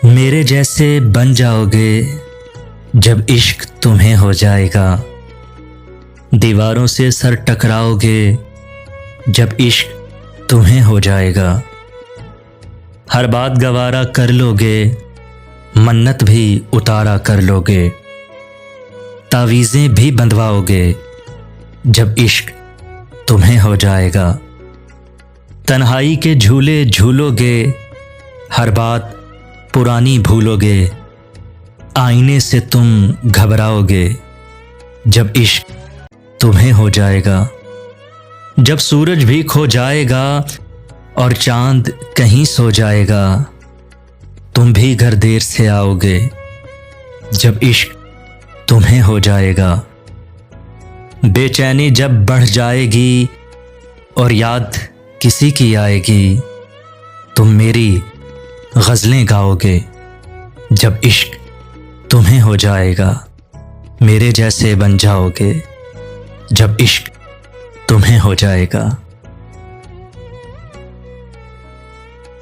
मेरे जैसे बन जाओगे जब इश्क तुम्हें हो जाएगा। दीवारों से सर टकराओगे जब इश्क तुम्हें हो जाएगा। हर बात गवारा कर लोगे, मन्नत भी उतारा कर लोगे। तावीज़ें भी बंधवाओगे जब इश्क तुम्हें हो जाएगा। तन्हाई के झूले झूलोगे, हर बात पुरानी भूलोगे। आईने से तुम घबराओगे जब इश्क तुम्हें हो जाएगा। जब सूरज भी खो जाएगा और चांद कहीं सो जाएगा, तुम भी घर देर से आओगे जब इश्क तुम्हें हो जाएगा। बेचैनी जब बढ़ जाएगी और याद किसी की आएगी, तुम मेरी गज़लें गाओगे जब इश्क तुम्हें हो जाएगा। मेरे जैसे बन जाओगे जब इश्क तुम्हें हो जाएगा।